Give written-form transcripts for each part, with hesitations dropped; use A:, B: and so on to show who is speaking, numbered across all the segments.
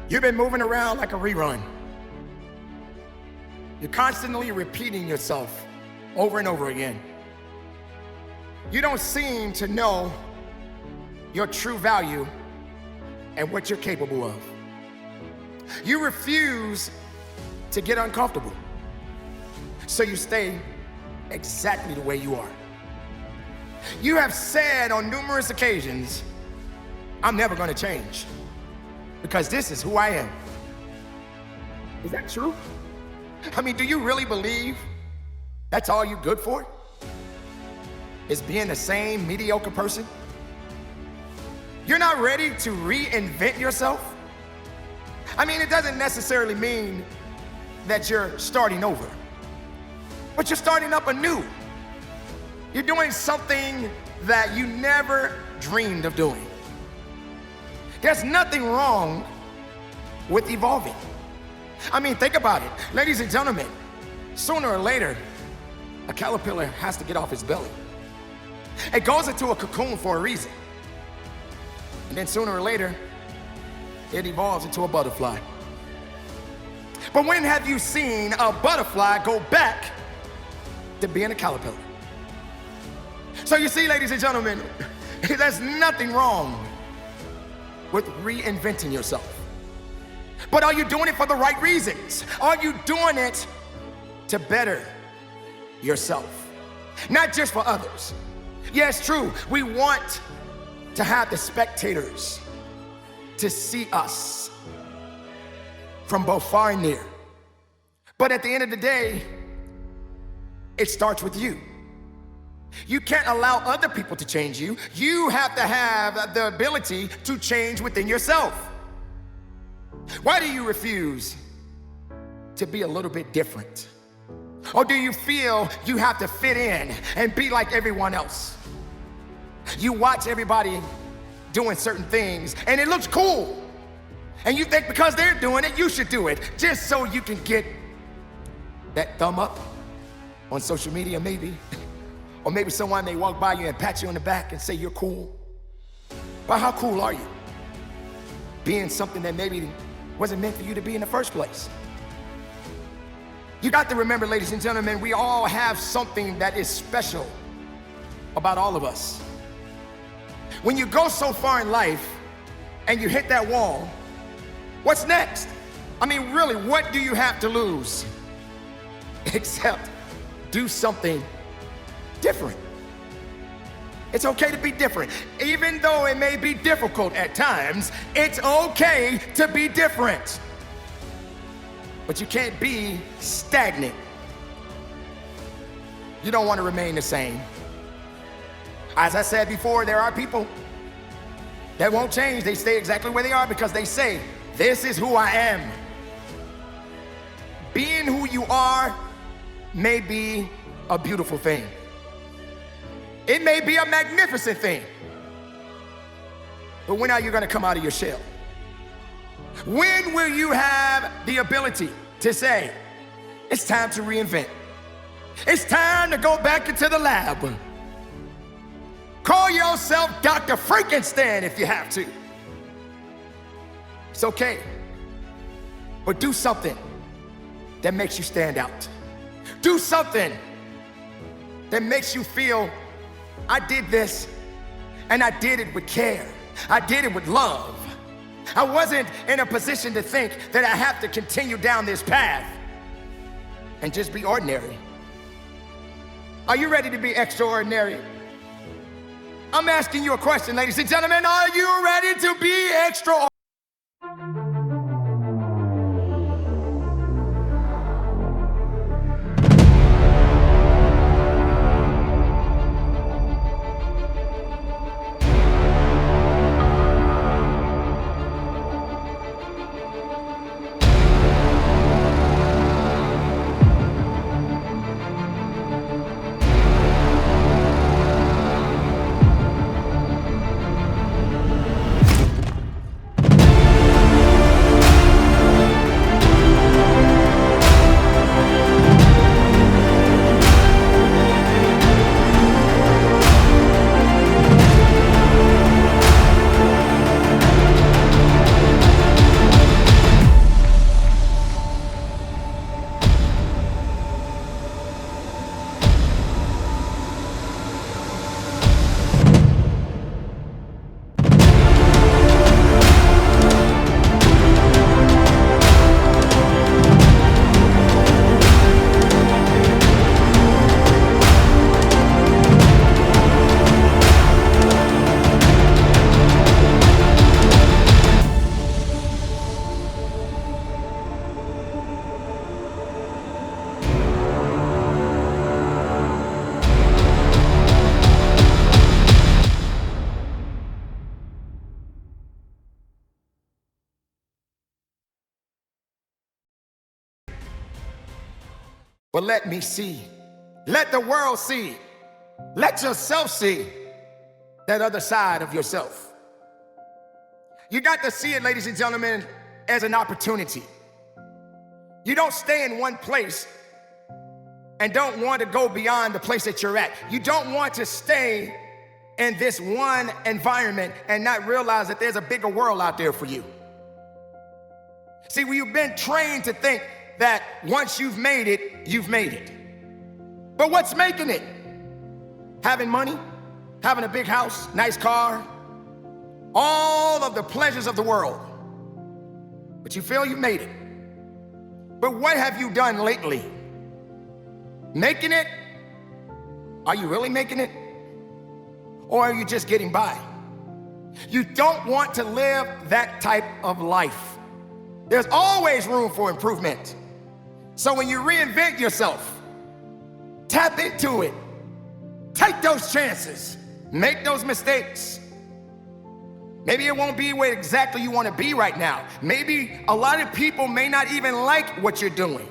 A: You've been moving around like a rerun. You're constantly repeating yourself over and over again. You don't seem to know your true value and what you're capable of. You refuse to get uncomfortable, so you stay exactly the way you are. You have said on numerous occasions, I'm never going to change because this is who I am. Is that true? I mean, do you really believe that's all you're good for? Is being the same mediocre person? You're not ready to reinvent yourself? I mean, it doesn't necessarily mean that you're starting over, but you're starting up anew. You're doing something that you never dreamed of doing. There's nothing wrong with evolving. I mean, think about it. Ladies and gentlemen, sooner or later, a caterpillar has to get off its belly. It goes into a cocoon for a reason. And then sooner or later, it evolves into a butterfly. But when have you seen a butterfly go back to being a caterpillar? So you see, ladies and gentlemen, there's nothing wrong with reinventing yourself. But are you doing it for the right reasons? Are you doing it to better yourself? Not just for others. Yes, true, we want to have the spectators to see us from both far and near. But at the end of the day, it starts with you. You can't allow other people to change you. You have to have the ability to change within yourself. Why do you refuse to be a little bit different? Or do you feel you have to fit in and be like everyone else? You watch everybody doing certain things and it looks cool. And you think because they're doing it, you should do it, just so you can get that thumb up on social media maybe. Or maybe someone may walk by you and pat you on the back and say you're cool. But how cool are you? Being something that maybe wasn't meant for you to be in the first place. You got to remember, ladies and gentlemen, we all have something that is special about all of us. When you go so far in life and you hit that wall, what's next? I mean, really, what do you have to lose? Except do something different. It's okay to be different. Even though it may be difficult at times, it's okay to be different. But you can't be stagnant. You don't want to remain the same. As I said before, there are people that won't change. They stay exactly where they are because they say, this is who I am. Being who you are may be a beautiful thing. It may be a magnificent thing. But when are you going to come out of your shell? When will you have the ability to say, it's time to reinvent? It's time to go back into the lab. Call yourself Dr. Frankenstein if you have to. It's okay. But do something that makes you stand out. Do something that makes you feel, I did this, and I did it with care. I did it with love. I wasn't in a position to think that I have to continue down this path and just be ordinary. Are you ready to be extraordinary? I'm asking you a question, ladies and gentlemen. Are you ready to be extraordinary? But let me see. Let the world see. Let yourself see that other side of yourself. You got to see it, ladies and gentlemen, as an opportunity. You don't stay in one place and don't want to go beyond the place that you're at. You don't want to stay in this one environment and not realize that there's a bigger world out there for you. See, we've been trained to think that once you've made it, you've made it. But what's making it? Having money, having a big house, nice car, all of the pleasures of the world. But you feel you've made it. But what have you done lately? Making it? Are you really making it? Or are you just getting by? You don't want to live that type of life. There's always room for improvement. So when you reinvent yourself, tap into it. Take those chances. Make those mistakes. Maybe it won't be where exactly you want to be right now. Maybe a lot of people may not even like what you're doing.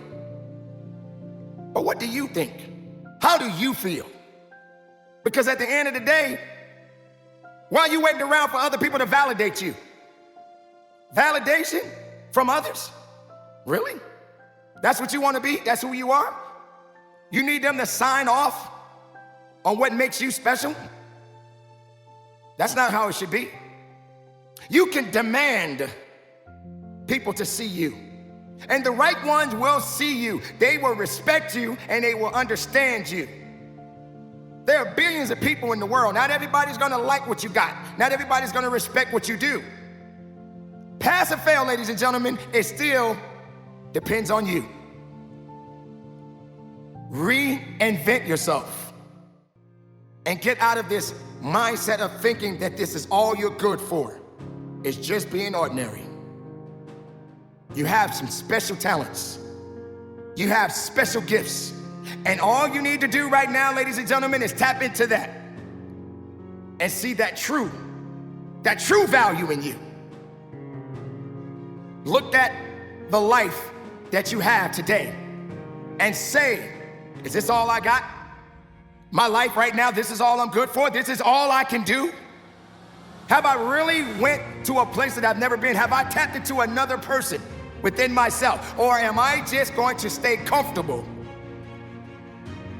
A: But what do you think? How do you feel? Because at the end of the day, why are you waiting around for other people to validate you? Validation from others? Really? That's what you want to be? That's who you are? You need them to sign off on what makes you special? That's not how it should be. You can demand people to see you. And the right ones will see you. They will respect you and they will understand you. There are billions of people in the world. Not everybody's gonna like what you got. Not everybody's gonna respect what you do. Pass or fail, ladies and gentlemen, it still depends on you. Reinvent yourself and get out of this mindset of thinking that this is all you're good for. It's just being ordinary. You have some special talents. You have special gifts. And all you need to do right now, ladies and gentlemen, is tap into that and see that true value in you. Look at the life that you have today and say, is this all I got? My life right now, this is all I'm good for? This is all I can do? Have I really went to a place that I've never been? Have I tapped into another person within myself? Or am I just going to stay comfortable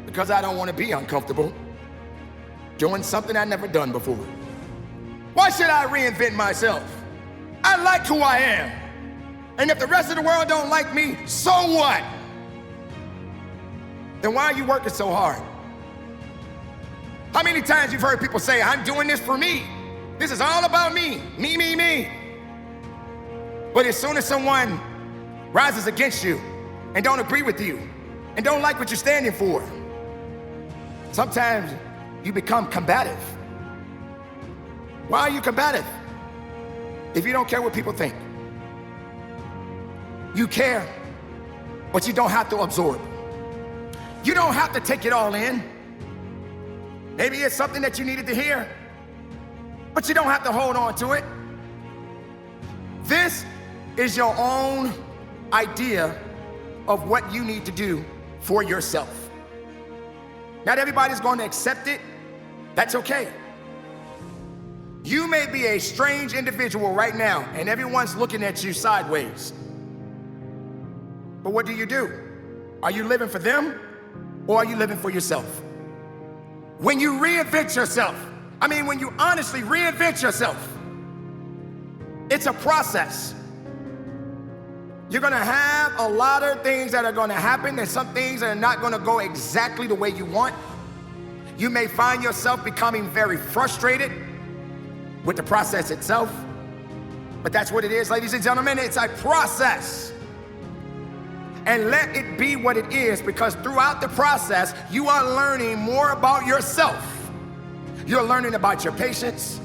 A: because I don't want to be uncomfortable doing something I've never done before? Why should I reinvent myself? I like who I am. And if the rest of the world don't like me, so what? Then why are you working so hard? How many times you've heard people say, I'm doing this for me. This is all about me, me, me, me. But as soon as someone rises against you and don't agree with you and don't like what you're standing for, sometimes you become combative. Why are you combative? If you don't care what people think. You care, but you don't have to absorb. You don't have to take it all in. Maybe it's something that you needed to hear, but you don't have to hold on to it. This is your own idea of what you need to do for yourself. Not everybody's going to accept it. That's okay. You may be a strange individual right now, and everyone's looking at you sideways. But what do? Are you living for them, or are you living for yourself? When you reinvent yourself, when you honestly reinvent yourself, it's a process. You're gonna have a lot of things that are gonna happen and some things that are not gonna go exactly the way you want. You may find yourself becoming very frustrated with the process itself, but that's what it is, ladies and gentlemen. It's a process. And let it be what it is, because throughout the process, you are learning more about yourself. You're learning about your patience.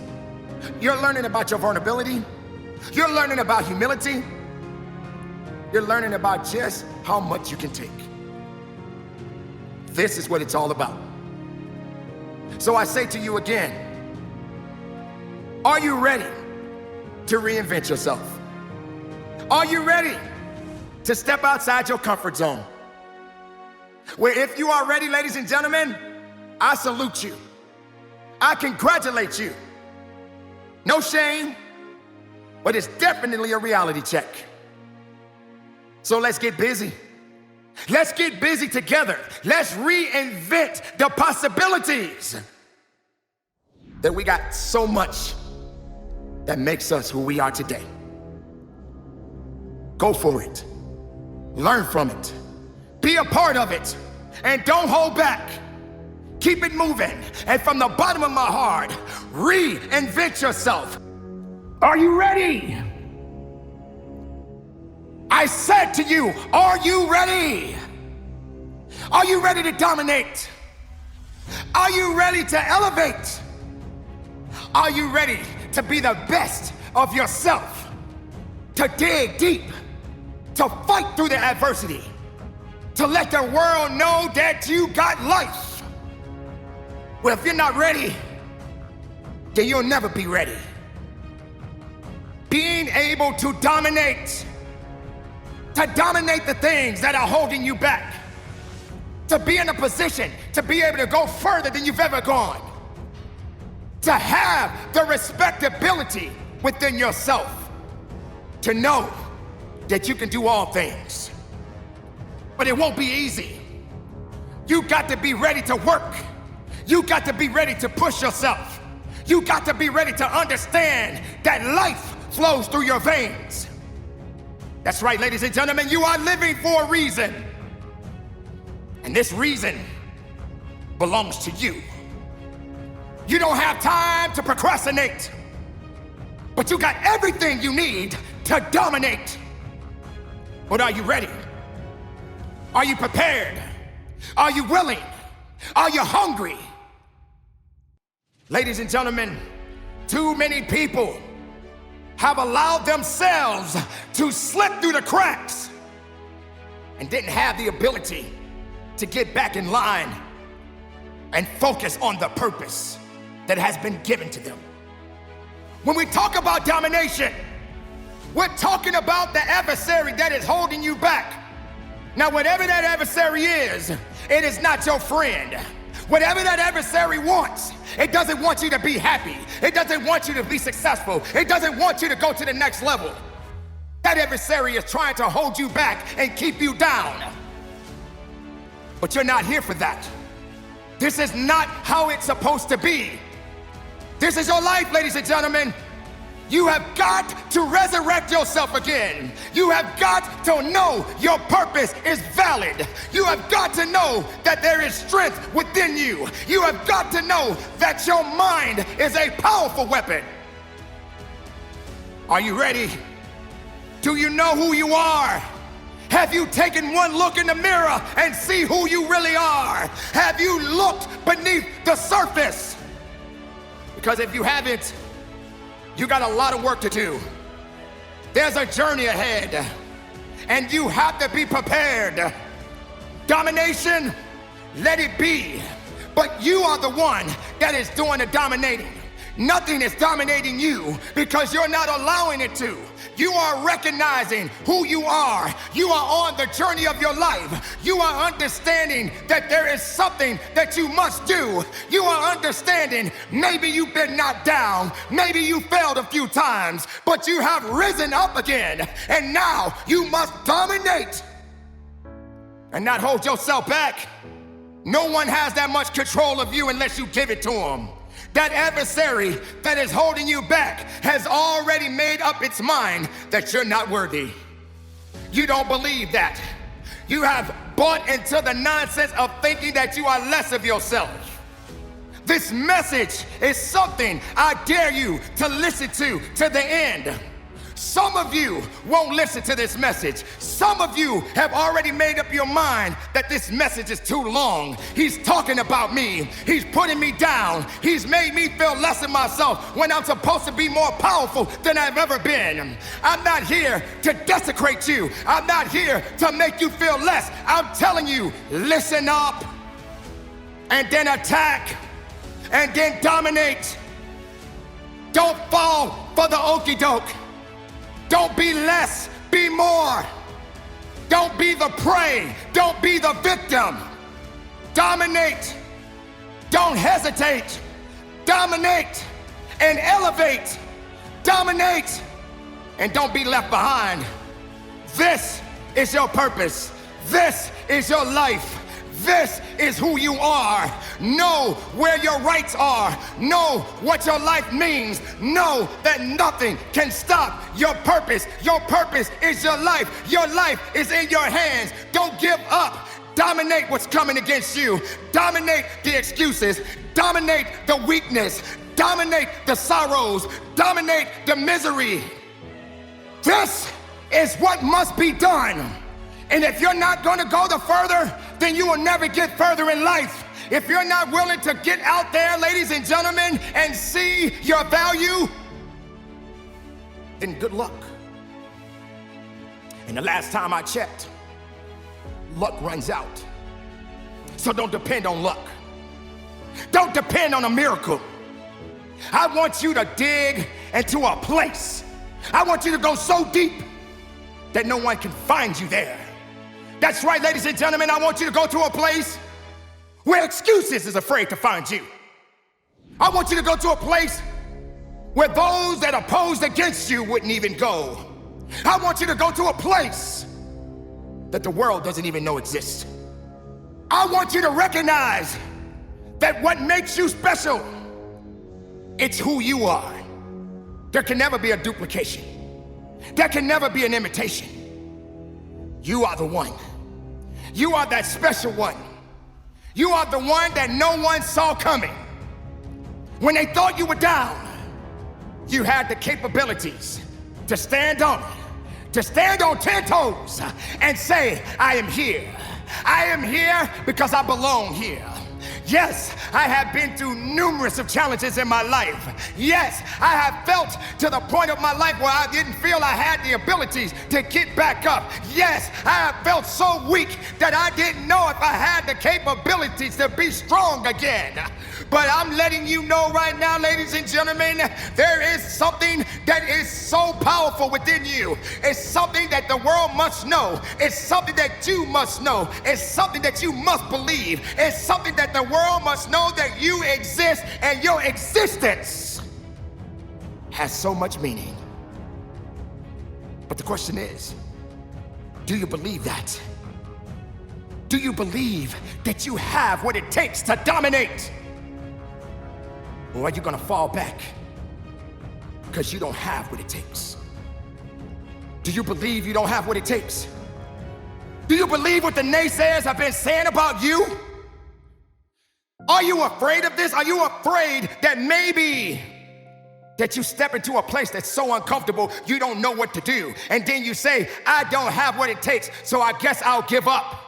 A: You're learning about your vulnerability. You're learning about humility. You're learning about just how much you can take. This is what it's all about. So I say to you again, are you ready to reinvent yourself? Are you ready to step outside your comfort zone? Where if you are ready, ladies and gentlemen, I salute you. I congratulate you. No shame, but it's definitely a reality check. So let's get busy. Let's get busy together. Let's reinvent the possibilities. That we got so much that makes us who we are today. Go for it. Learn from it. Be a part of it. And don't hold back. Keep it moving. And from the bottom of my heart, reinvent yourself. Are you ready? I said to you, are you ready? Are you ready to dominate? Are you ready to elevate? Are you ready to be the best of yourself? To dig deep, to fight through the adversity, to let the world know that you got life. Well, if you're not ready, then you'll never be ready. Being able to dominate the things that are holding you back, to be in a position to be able to go further than you've ever gone, to have the respectability within yourself, to know that you can do all things. But it won't be easy. You got to be ready to work. You got to be ready to push yourself. You got to be ready to understand that life flows through your veins. That's right, ladies and gentlemen, you are living for a reason. And this reason belongs to you. You don't have time to procrastinate, but you got everything you need to dominate. But are you ready? Are you prepared? Are you willing? Are you hungry? Ladies and gentlemen, too many people have allowed themselves to slip through the cracks and didn't have the ability to get back in line and focus on the purpose that has been given to them. When we talk about domination, we're talking about the adversary that is holding you back. Now, whatever that adversary is, it is not your friend. Whatever that adversary wants, it doesn't want you to be happy. It doesn't want you to be successful. It doesn't want you to go to the next level. That adversary is trying to hold you back and keep you down. But you're not here for that. This is not how it's supposed to be. This is your life, ladies and gentlemen. You have got to resurrect yourself again. You have got to know your purpose is valid. You have got to know that there is strength within you. You have got to know that your mind is a powerful weapon. Are you ready? Do you know who you are? Have you taken one look in the mirror and see who you really are? Have you looked beneath the surface? Because if you haven't, you got a lot of work to do. There's a journey ahead, and you have to be prepared. Domination, let it be. But you are the one that is doing the dominating. Nothing is dominating you because you're not allowing it to. You are recognizing who you are. You are on the journey of your life. You are understanding that there is something that you must do. You are understanding maybe you've been knocked down. Maybe you failed a few times, but you have risen up again. And now you must dominate and not hold yourself back. No one has that much control of you unless you give it to them. That adversary that is holding you back has already made up its mind that you're not worthy. You don't believe that. You have bought into the nonsense of thinking that you are less of yourself. This message is something I dare you to listen to the end. Some of you won't listen to this message. Some of you have already made up your mind that this message is too long. He's talking about me. He's putting me down. He's made me feel less of myself when I'm supposed to be more powerful than I've ever been. I'm not here to desecrate you. I'm not here to make you feel less. I'm telling you, listen up, and then attack, and then dominate. Don't fall for the okie doke. Don't be less, be more. Don't be the prey. Don't be the victim. Dominate. Don't hesitate. Dominate and elevate. Dominate and don't be left behind. This is your purpose. This is your life. This is who you are. Know where your rights are. Know what your life means. Know that nothing can stop your purpose. Your purpose is your life. Your life is in your hands. Don't give up. Dominate what's coming against you. Dominate the excuses. Dominate the weakness. Dominate the sorrows. Dominate the misery. This is what must be done. And if you're not going to go the further, then you will never get further in life. If you're not willing to get out there, ladies and gentlemen, and see your value, then good luck. And the last time I checked, luck runs out. So don't depend on luck. Don't depend on a miracle. I want you to dig into a place. I want you to go so deep that no one can find you there. That's right, ladies and gentlemen, I want you to go to a place where excuses is afraid to find you. I want you to go to a place where those that opposed against you wouldn't even go. I want you to go to a place that the world doesn't even know exists. I want you to recognize that what makes you special, it's who you are. There can never be a duplication. There can never be an imitation. You are the one. You are that special one. You are the one that no one saw coming. When they thought you were down, you had the capabilities to stand on it, to stand on 10 toes and say, I am here. I am here because I belong here. Yes, I have been through numerous of challenges in my life. Yes, I have felt to the point of my life where I didn't feel I had the abilities to get back up. Yes, I have felt so weak that I didn't know if I had the capabilities to be strong again. But I'm letting you know right now, ladies and gentlemen, there is something that is so powerful within you. It's something that the world must know. It's something that you must know. It's something that you must believe. It's something that the world must know that you exist and your existence has so much meaning. But the question is, do you believe that? Do you believe that you have what it takes to dominate? Or are you gonna fall back because you don't have what it takes? Do you believe you don't have what it takes? Do you believe what the naysayers have been saying about you? Are you afraid of this? Are you afraid that maybe that you step into a place that's so uncomfortable you don't know what to do, and then you say, I don't have what it takes, so I guess I'll give up?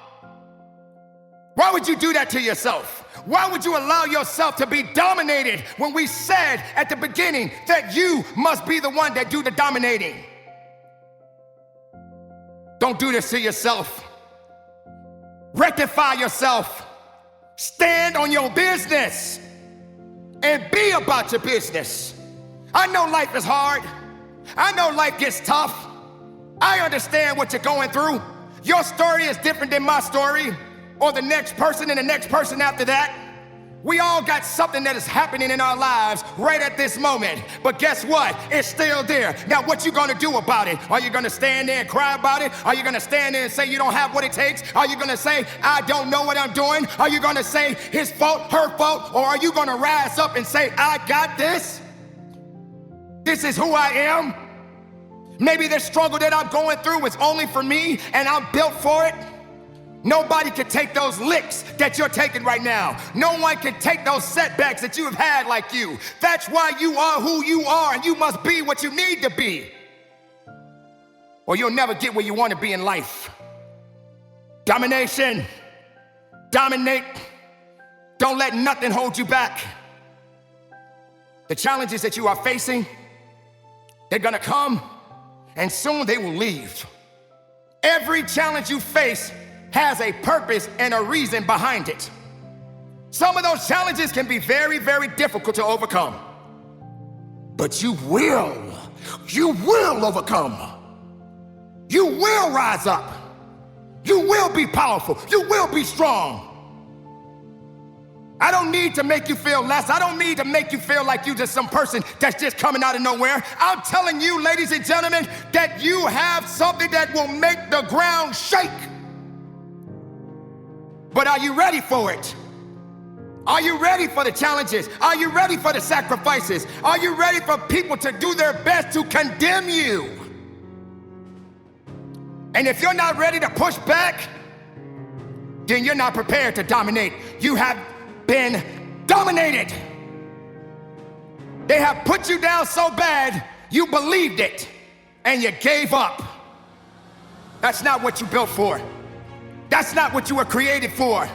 A: Why would you do that to yourself? Why would you allow yourself to be dominated when we said at the beginning that you must be the one that do the dominating? Don't do this to yourself. Rectify yourself. Stand on your business and be about your business. I know life is hard. I know life gets tough. I understand what you're going through. Your story is different than my story, or the next person and the next person after that. We all got something that is happening in our lives right at this moment. But guess what? It's still there. Now, what you gonna do about it? Are you gonna stand there and cry about it? Are you gonna stand there and say you don't have what it takes? Are you gonna say, I don't know what I'm doing? Are you gonna say his fault, her fault? Or are you gonna rise up and say, I got this? This is who I am. Maybe the struggle that I'm going through is only for me and I'm built for it. Nobody can take those licks that you're taking right now. No one can take those setbacks that you have had like you. That's why you are who you are, and you must be what you need to be, or you'll never get where you want to be in life. Domination. Dominate. Don't let nothing hold you back. The challenges that you are facing, they're gonna come, and soon they will leave. Every challenge you face has a purpose and a reason behind it. Some of those challenges can be very, very difficult to overcome. But you will overcome. You will rise up. You will be powerful. You will be strong. I don't need to make you feel less. I don't need to make you feel like you're just some person that's just coming out of nowhere. I'm telling you, ladies and gentlemen, that you have something that will make the ground shake. But are you ready for it? Are you ready for the challenges? Are you ready for the sacrifices? Are you ready for people to do their best to condemn you? And if you're not ready to push back, then you're not prepared to dominate. You have been dominated. They have put you down so bad, you believed it, and you gave up. That's not what you built for. That's not what you were created for.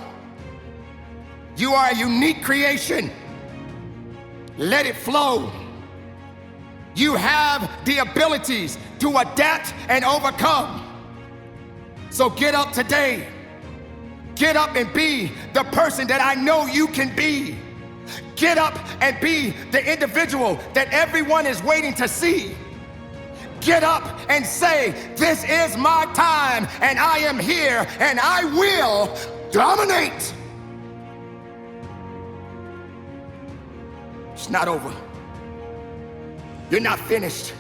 A: You are a unique creation. Let it flow. You have the abilities to adapt and overcome. So get up today. Get up and be the person that I know you can be. Get up and be the individual that everyone is waiting to see. Get up and say, this is my time and I am here and I will dominate. It's not over. You're not finished.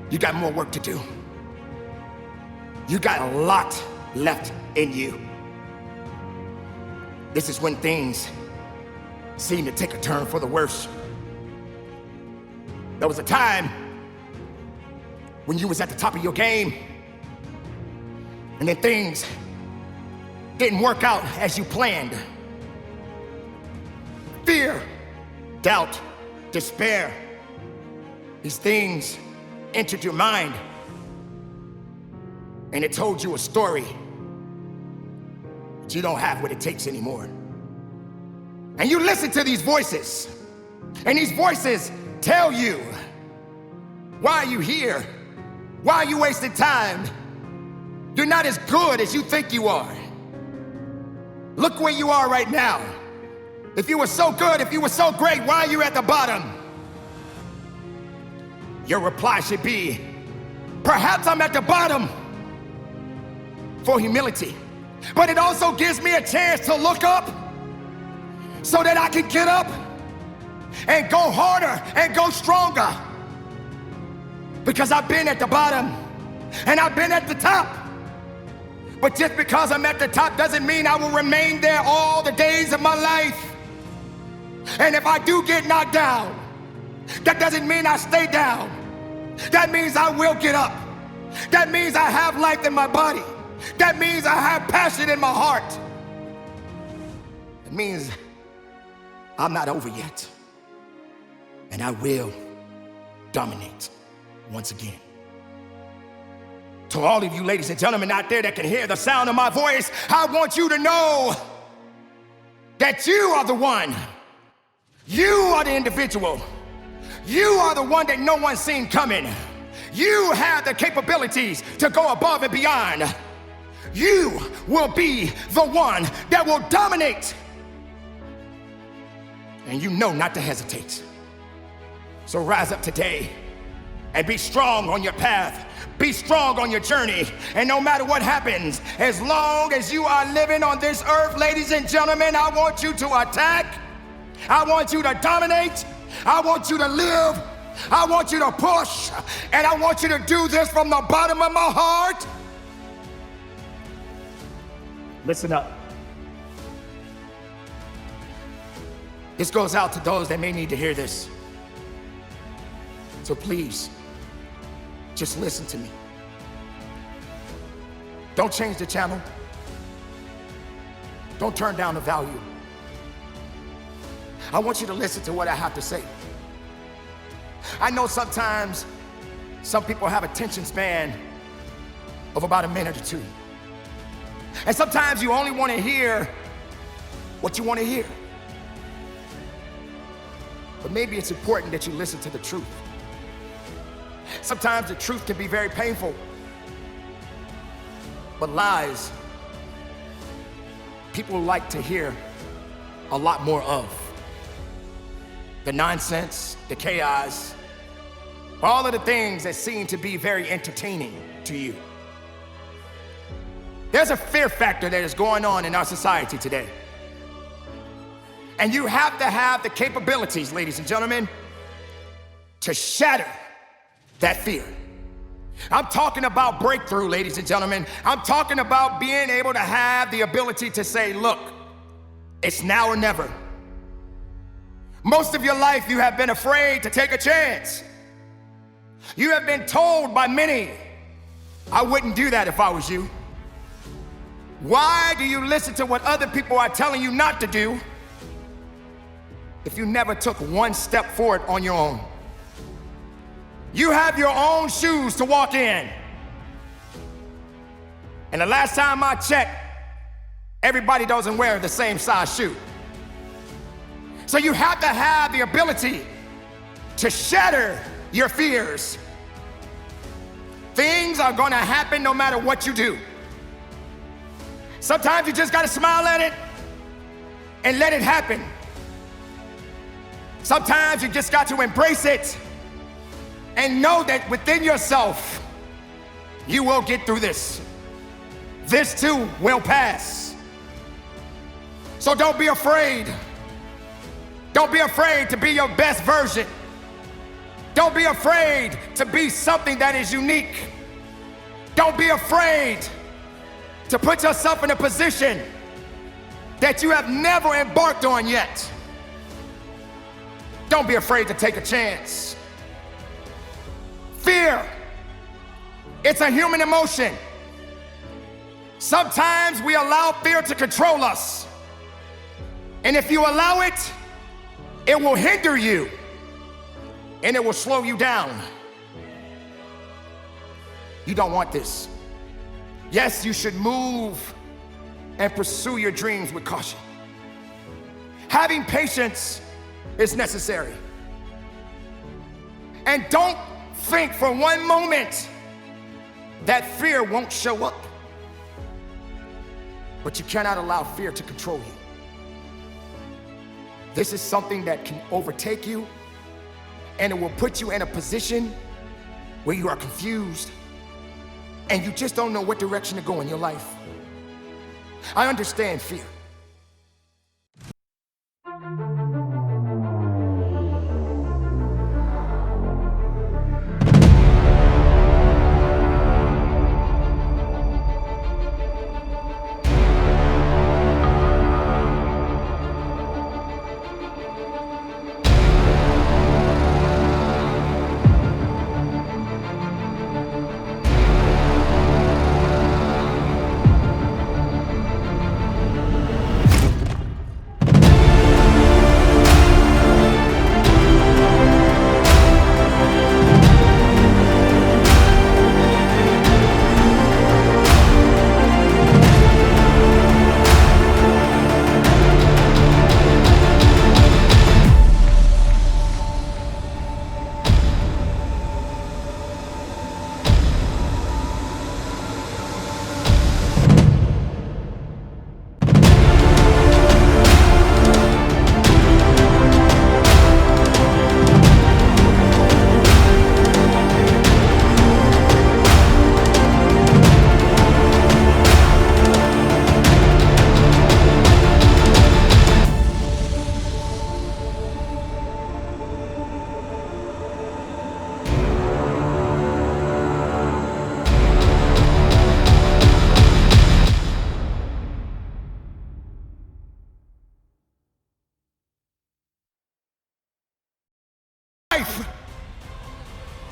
A: You got more work to do. You got a lot left in you. This is when things seem to take a turn for the worse. There was a time when you was at the top of your game, and then things didn't work out as you planned. Fear, doubt, despair, these things entered your mind, and it told you a story. But you don't have what it takes anymore. And you listen to these voices, and these voices tell you, why are you here? Why are you wasting time? You're not as good as you think you are. Look where you are right now. If you were so good, if you were so great, why are you at the bottom? Your reply should be, perhaps I'm at the bottom for humility, but it also gives me a chance to look up so that I can get up and go harder and go stronger. Because I've been at the bottom and I've been at the top. But just because I'm at the top doesn't mean I will remain there all the days of my life. And if I do get knocked down, that doesn't mean I stay down. That means I will get up. That means I have life in my body. That means I have passion in my heart. It means I'm not over yet. And I will dominate once again. To all of you ladies and gentlemen out there that can hear the sound of my voice, I want you to know that you are the one. You are the individual. You are the one that no one's seen coming. You have the capabilities to go above and beyond. You will be the one that will dominate. And you know not to hesitate. So rise up today and be strong on your path. Be strong on your journey. And no matter what happens, as long as you are living on this earth, ladies and gentlemen, I want you to attack. I want you to dominate. I want you to live. I want you to push. And I want you to do this from the bottom of my heart. Listen up. This goes out to those that may need to hear this. So please, just listen to me. Don't change the channel. Don't turn down the value. I want you to listen to what I have to say. I know sometimes some people have attention span of about a minute or two. And sometimes you only want to hear what you want to hear. But maybe it's important that you listen to the truth. Sometimes the truth can be very painful, but lies, people like to hear a lot more of. The nonsense, the chaos, all of the things that seem to be very entertaining to you. There's a fear factor that is going on in our society today. And you have to have the capabilities, ladies and gentlemen, to shatter that fear. I'm talking about breakthrough, ladies and gentlemen. I'm talking about being able to have the ability to say, look, it's now or never. Most of your life, you have been afraid to take a chance. You have been told by many, I wouldn't do that if I was you. Why do you listen to what other people are telling you not to do if you never took one step forward on your own? You have your own shoes to walk in. And the last time I checked, everybody doesn't wear the same size shoe. So you have to have the ability to shatter your fears. Things are gonna happen no matter what you do. Sometimes you just gotta smile at it and let it happen. Sometimes you just got to embrace it and know that within yourself, you will get through this. This too will pass. So don't be afraid. Don't be afraid to be your best version. Don't be afraid to be something that is unique. Don't be afraid to put yourself in a position that you have never embarked on yet. Don't be afraid to take a chance. Fear, it's a human emotion. Sometimes we allow fear to control us. And if you allow it, it will hinder you and it will slow you down. You don't want this. Yes, you should move and pursue your dreams with caution. Having patience is necessary. And don't think for one moment that fear won't show up. But you cannot allow fear to control you. This is something that can overtake you, and it will put you in a position where you are confused and you just don't know what direction to go in your life. I understand fear.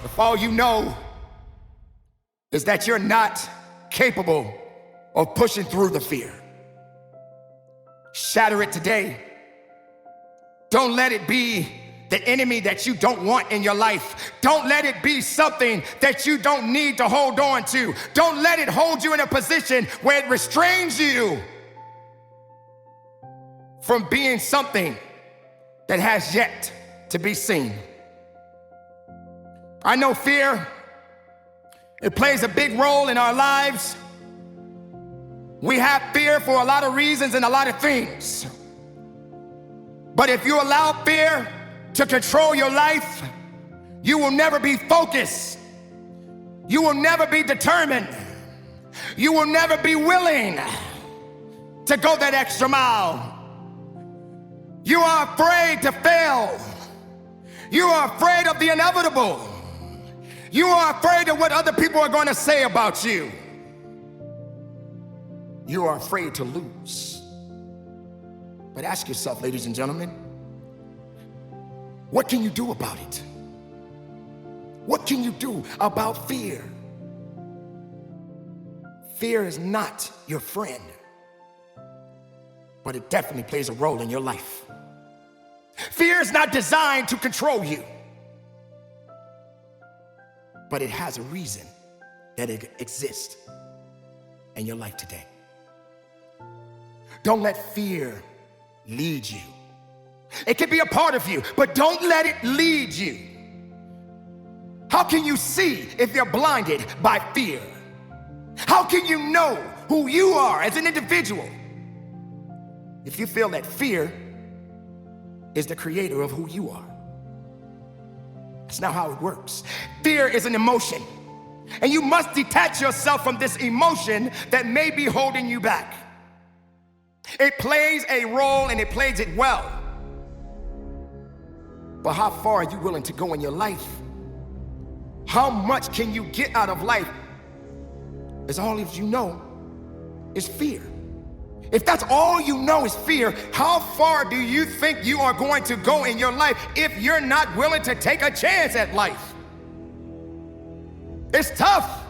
A: If all you know is that you're not capable of pushing through the fear, shatter it today. Don't let it be the enemy that you don't want in your life. Don't let it be something that you don't need to hold on to. Don't let it hold you in a position where it restrains you from being something that has yet to be seen. I know fear, it plays a big role in our lives. We have fear for a lot of reasons and a lot of things. But if you allow fear to control your life, you will never be focused. You will never be determined. You will never be willing to go that extra mile. You are afraid to fail. You are afraid of the inevitable. You are afraid of what other people are going to say about you. You are afraid to lose. But ask yourself, ladies and gentlemen, what can you do about it? What can you do about fear? Fear is not your friend, but it definitely plays a role in your life. Fear is not designed to control you, but it has a reason that it exists in your life today. Don't let fear lead you. It can be a part of you, but don't let it lead you. How can you see if you're blinded by fear? How can you know who you are as an individual if you feel that fear is the creator of who you are? That's not how it works. Fear is an emotion, and you must detach yourself from this emotion that may be holding you back. It plays a role, and it plays it well. But how far are you willing to go in your life? How much can you get out of life as all of you know is fear? If that's all you know is fear, how far do you think you are going to go in your life if you're not willing to take a chance at life? It's tough.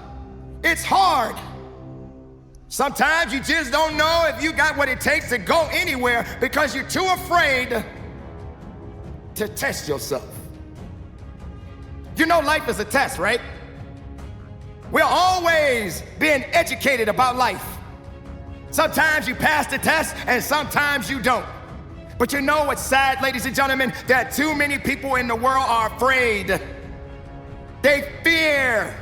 A: It's hard. Sometimes you just don't know if you got what it takes to go anywhere because you're too afraid to test yourself. You know life is a test, right? We're always being educated about life. Sometimes you pass the test and sometimes you don't. But you know what's sad, ladies and gentlemen? That too many people in the world are afraid. They fear.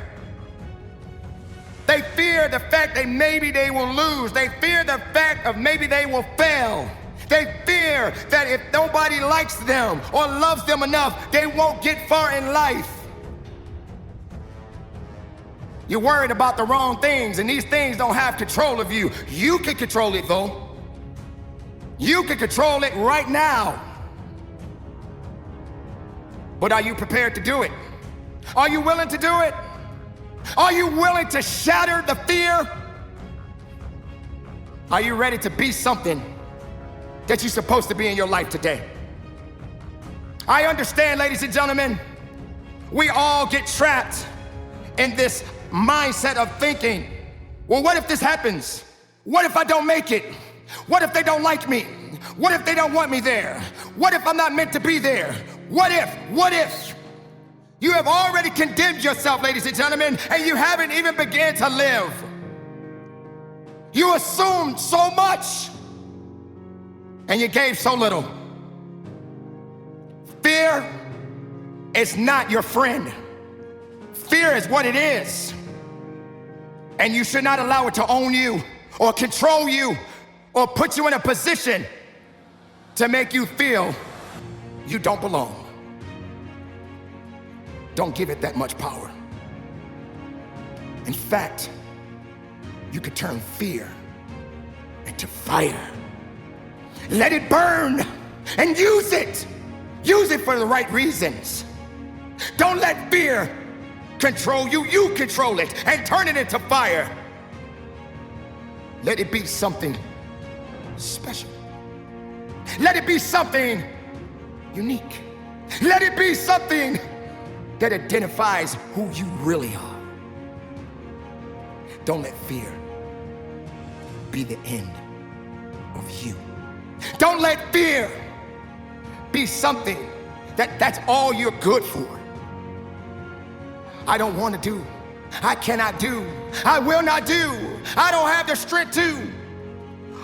A: They fear the fact that maybe they will lose. They fear the fact of maybe they will fail. They fear that if nobody likes them or loves them enough, they won't get far in life. You're worried about the wrong things, and these things don't have control of you. You can control it, though. You can control it right now. But are you prepared to do it? Are you willing to do it? Are you willing to shatter the fear? Are you ready to be something that you're supposed to be in your life today? I understand, ladies and gentlemen, we all get trapped in this mindset of thinking, well, what if this happens? What if I don't make it? What if they don't like me? What if they don't want me there? What if I'm not meant to be there? What if? You have already condemned yourself, ladies and gentlemen, and you haven't even begun to live. You assumed so much, and you gave so little. Fear is not your friend. Fear is what it is. And you should not allow it to own you or control you or put you in a position to make you feel you don't belong. Don't give it that much power. In fact, you could turn fear into fire. Let it burn and use it. Use it for the right reasons. Don't let fear control you. You control it and turn it into fire. Let it be something special. Let it be something unique. Let it be something that identifies who you really are. Don't let fear be the end of you. Don't let fear be something that's all you're good for. I don't want to do. I cannot do. I will not do. I don't have the strength to.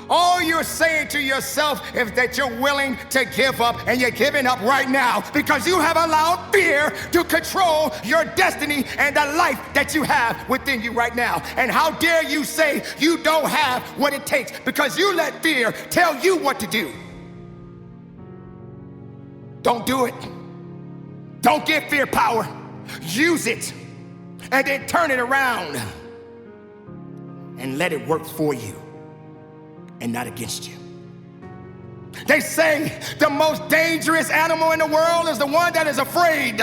A: All you're saying to yourself is that you're willing to give up, and you're giving up right now because you have allowed fear to control your destiny and the life that you have within you right now. And how dare you say you don't have what it takes because you let fear tell you what to do. Don't do it. Don't give fear power. Use it and then turn it around and let it work for you and not against you. They say the most dangerous animal in the world is the one that is afraid.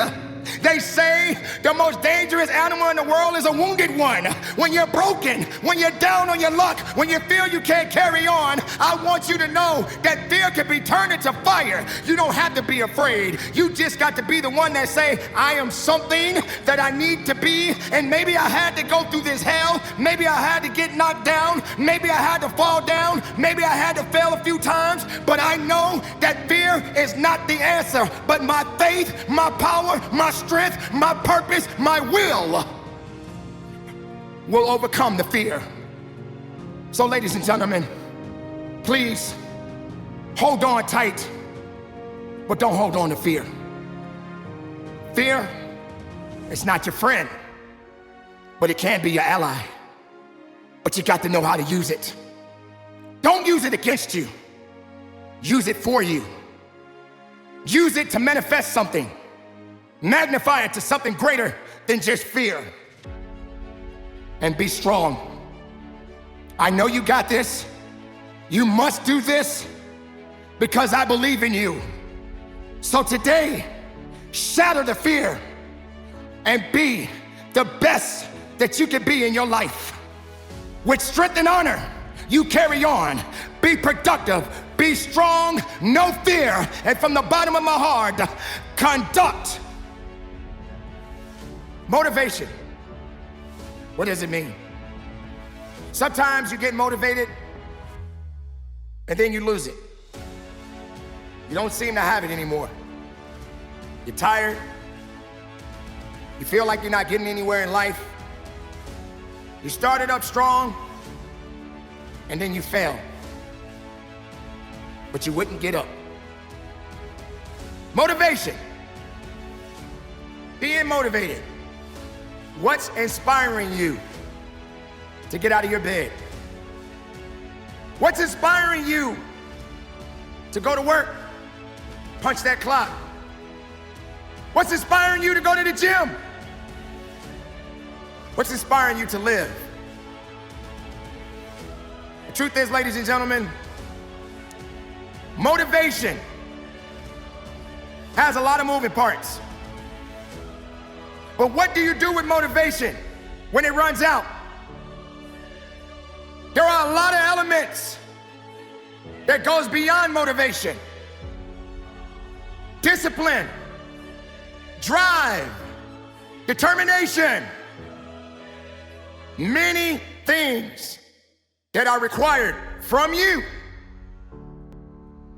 A: They say the most dangerous animal in the world is a wounded one. When you're broken, when you're down on your luck, when you feel you can't carry on, I want you to know that fear can be turned into fire. You don't have to be afraid. You just got to be the one that say, I am something that I need to be, and maybe I had to go through this hell. Maybe I had to get knocked down. Maybe I had to fall down. Maybe I had to fail a few times, but I know that fear is not the answer, but my faith, my power, my strength, my purpose, my will overcome the fear. So ladies and gentlemen, please hold on tight, but don't hold on to fear. Fear is not your friend, but it can be your ally. But you got to know how to use it. Don't use it against you. Use it for you. Use it to manifest something. Magnify it to something greater than just fear. And be strong. I know you got this. You must do this because I believe in you. So today, shatter the fear and be the best that you can be in your life. With strength and honor, you carry on. Be productive. Be strong. No fear. And from the bottom of my heart, conduct. Motivation. What does it mean? Sometimes you get motivated and then you lose it. You don't seem to have it anymore. You're tired. You feel like you're not getting anywhere in life. You started up strong and then you fail. But you wouldn't get up. Motivation. Being motivated. What's inspiring you to get out of your bed? What's inspiring you to go to work, punch that clock? What's inspiring you to go to the gym? What's inspiring you to live? The truth is, ladies and gentlemen, motivation has a lot of moving parts. But what do you do with motivation when it runs out? There are a lot of elements that goes beyond motivation. Discipline, drive, determination. Many things that are required from you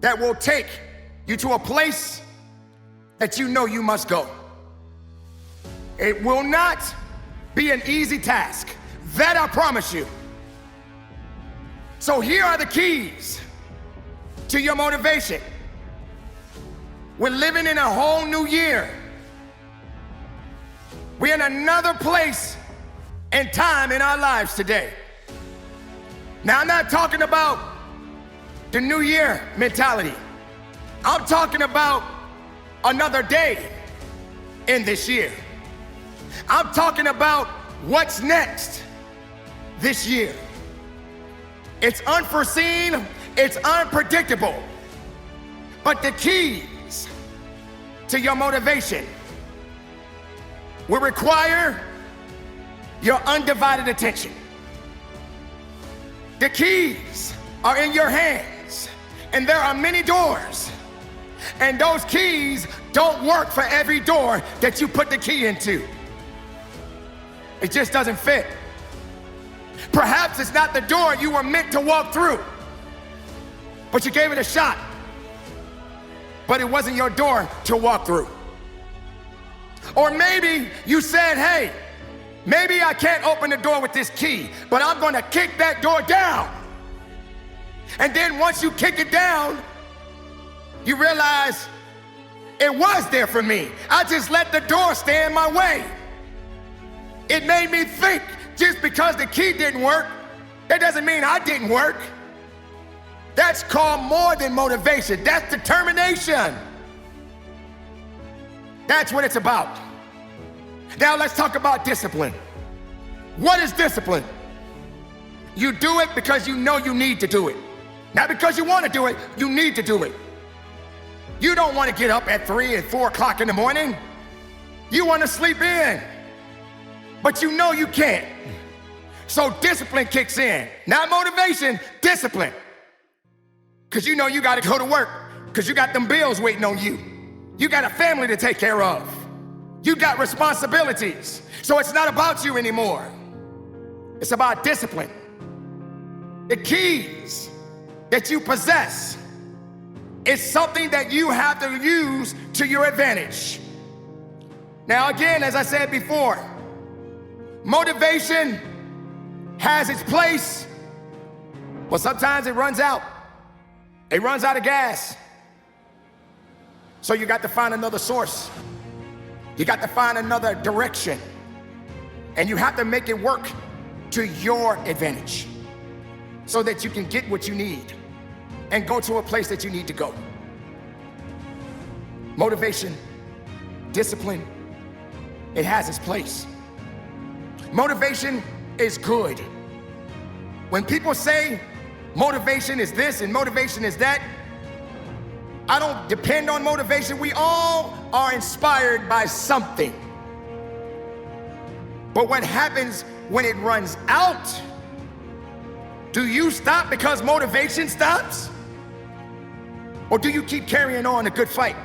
A: that will take you to a place that you know you must go. It will not be an easy task, that I promise you. So here are the keys to your motivation. We're living in a whole new year. We're in another place and time in our lives today. Now, I'm not talking about the new year mentality. I'm talking about another day in this year. I'm talking about what's next this year. It's unforeseen, it's unpredictable, but the keys to your motivation will require your undivided attention. The keys are in your hands, and there are many doors, and those keys don't work for every door that you put the key into. It just doesn't fit. Perhaps it's not the door you were meant to walk through, but you gave it a shot. But it wasn't your door to walk through. Or maybe you said, hey, maybe I can't open the door with this key, but I'm gonna kick that door down. And then once you kick it down, you realize it was there for me. I just let the door stand in my way. It made me think just because the key didn't work, that doesn't mean I didn't work. That's called more than motivation. That's determination. That's what it's about. Now let's talk about discipline. What is discipline? You do it because you know you need to do it. Not because you want to do it, you need to do it. You don't want to get up at 3 and 4 o'clock in the morning. You want to sleep in, but you know you can't. So discipline kicks in. Not motivation, discipline. Because you know you got to go to work, because you got them bills waiting on you. You got a family to take care of. You got responsibilities. So it's not about you anymore. It's about discipline. The keys that you possess is something that you have to use to your advantage. Now again, as I said before, motivation has its place, but sometimes it runs out. It runs out of gas. So you got to find another source. You got to find another direction. And you have to make it work to your advantage so that you can get what you need and go to a place that you need to go. Motivation, discipline, it has its place. Motivation is good. When people say motivation is this and motivation is that, I don't depend on motivation. We all are inspired by something. But what happens when it runs out? Do you stop because motivation stops? Or do you keep carrying on a good fight?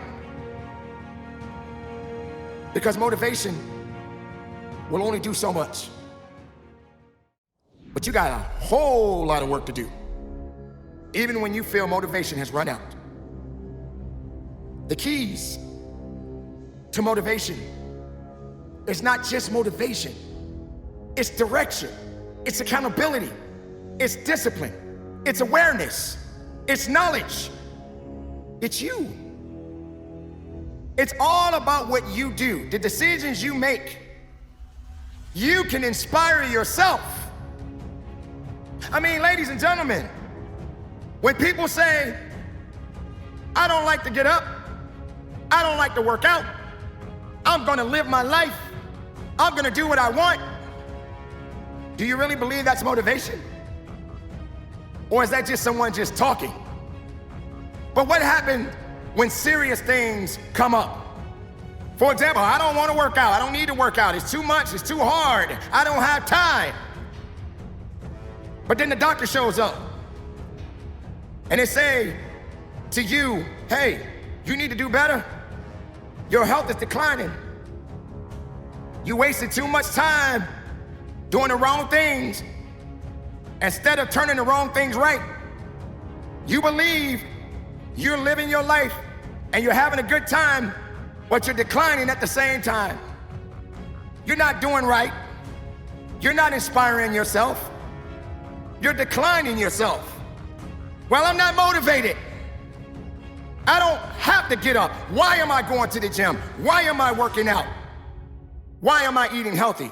A: Because motivation will only do so much. But you got a whole lot of work to do, even when you feel motivation has run out. The keys to motivation is not just motivation, it's direction, it's accountability, it's discipline, it's awareness, it's knowledge, it's you. It's all about what you do, the decisions you make. You can inspire yourself. I mean, ladies and gentlemen, when people say, I don't like to get up, I don't like to work out, I'm gonna live my life, I'm gonna do what I want, do you really believe that's motivation? Or is that just someone just talking? But what happened when serious things come up? For example, I don't want to work out, I don't need to work out, it's too much, it's too hard, I don't have time. But then the doctor shows up and they say to you, hey, you need to do better. Your health is declining. You wasted too much time doing the wrong things instead of turning the wrong things right. You believe you're living your life and you're having a good time, but you're declining at the same time. You're not doing right. You're not inspiring yourself. You're declining yourself. Well, I'm not motivated. I don't have to get up. Why am I going to the gym? Why am I working out? Why am I eating healthy?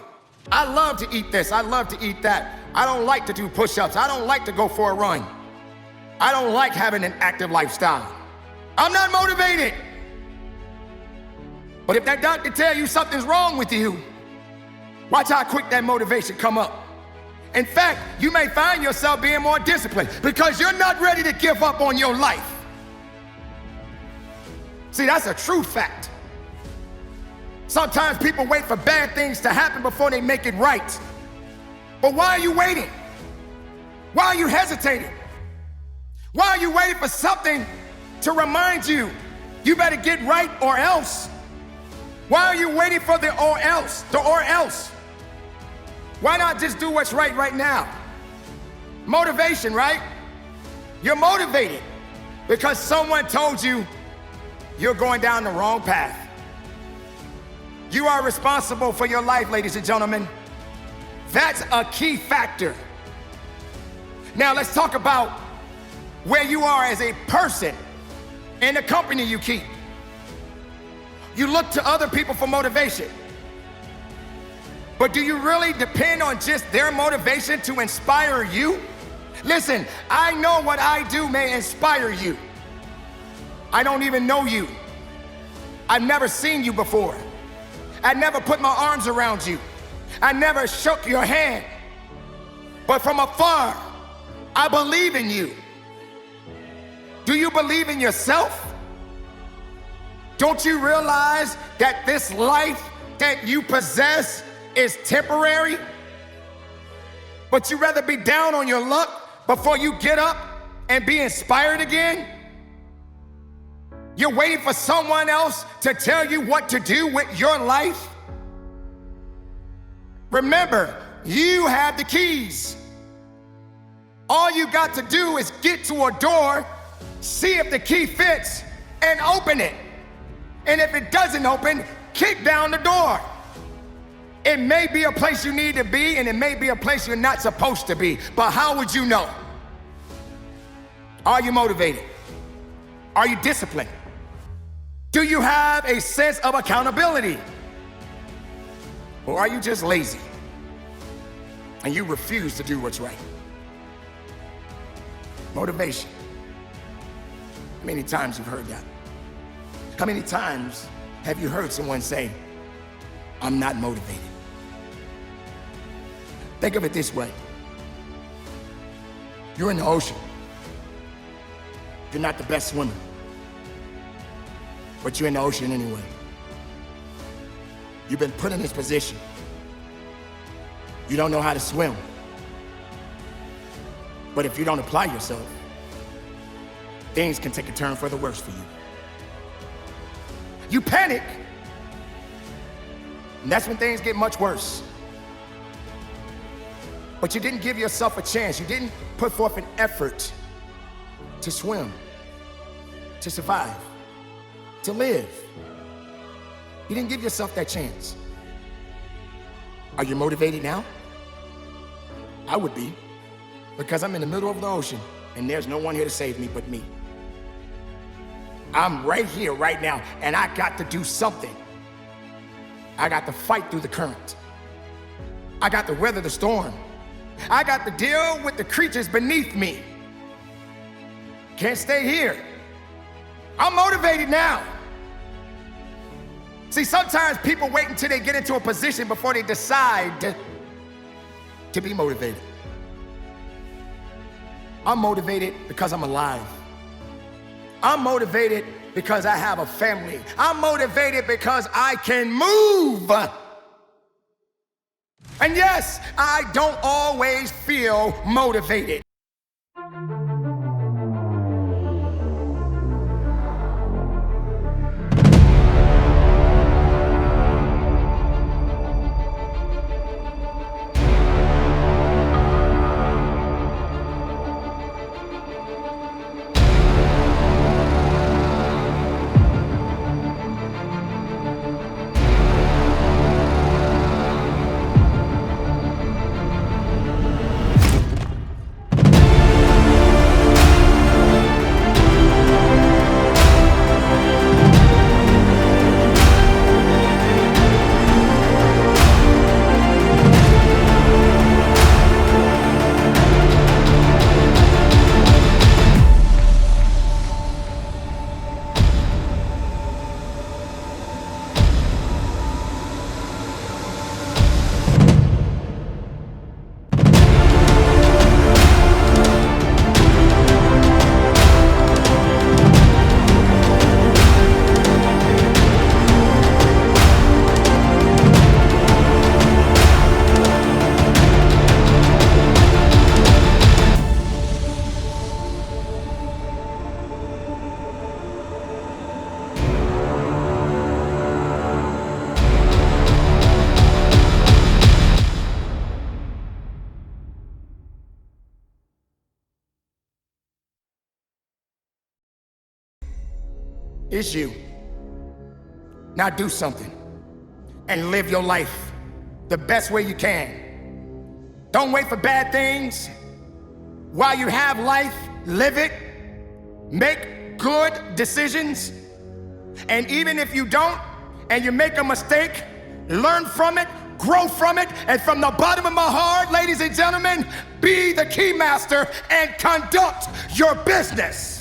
A: I love to eat this. I love to eat that. I don't like to do push-ups. I don't like to go for a run. I don't like having an active lifestyle. I'm not motivated. But if that doctor tells you something's wrong with you, watch how quick that motivation come up. In fact, you may find yourself being more disciplined because you're not ready to give up on your life. See, that's a true fact. Sometimes people wait for bad things to happen before they make it right. But why are you waiting? Why are you hesitating? Why are you waiting for something to remind you, you better get right or else? Why are you waiting for the or else, the or else? Why not just do what's right now? Motivation, right? You're motivated because someone told you you're going down the wrong path. You are responsible for your life, ladies and gentlemen. That's a key factor. Now let's talk about where you are as a person in the company you keep. You look to other people for motivation. But do you really depend on just their motivation to inspire you? Listen, I know what I do may inspire you. I don't even know you. I've never seen you before. I never put my arms around you. I never shook your hand. But from afar, I believe in you. Do you believe in yourself? Don't you realize that this life that you possess is temporary? But you rather be down on your luck before you get up and be inspired again? You're waiting for someone else to tell you what to do with your life? Remember, you have the keys. All you got to do is get to a door, see if the key fits, and open it. And if it doesn't open, kick down the door. It may be a place you need to be, and it may be a place you're not supposed to be, but how would you know? Are you motivated? Are you disciplined? Do you have a sense of accountability? Or are you just lazy and you refuse to do what's right? Motivation. How many times you've heard that? How many times have you heard someone say, I'm not motivated? Think of it this way. You're in the ocean. You're not the best swimmer, but you're in the ocean anyway. You've been put in this position. You don't know how to swim. But if you don't apply yourself, things can take a turn for the worse for you. You panic, and that's when things get much worse. But you didn't give yourself a chance. You didn't put forth an effort to swim, to survive, to live. You didn't give yourself that chance. Are you motivated now? I would be, because I'm in the middle of the ocean and there's no one here to save me but me. I'm right here, right now, and I got to do something. I got to fight through the current. I got to weather the storm. I got to deal with the creatures beneath me. Can't stay here. I'm motivated now. See, sometimes people wait until they get into a position before they decide to be motivated. I'm motivated because I'm alive. I'm motivated because I have a family. I'm motivated because I can move. And yes, I don't always feel motivated. It's you. Now do something and live your life the best way you can. Don't wait for bad things. While you have life, live it. Make good decisions. And even if you don't, and you make a mistake, learn from it, grow from it, and from the bottom of my heart, ladies and gentlemen, be the key master and conduct your business.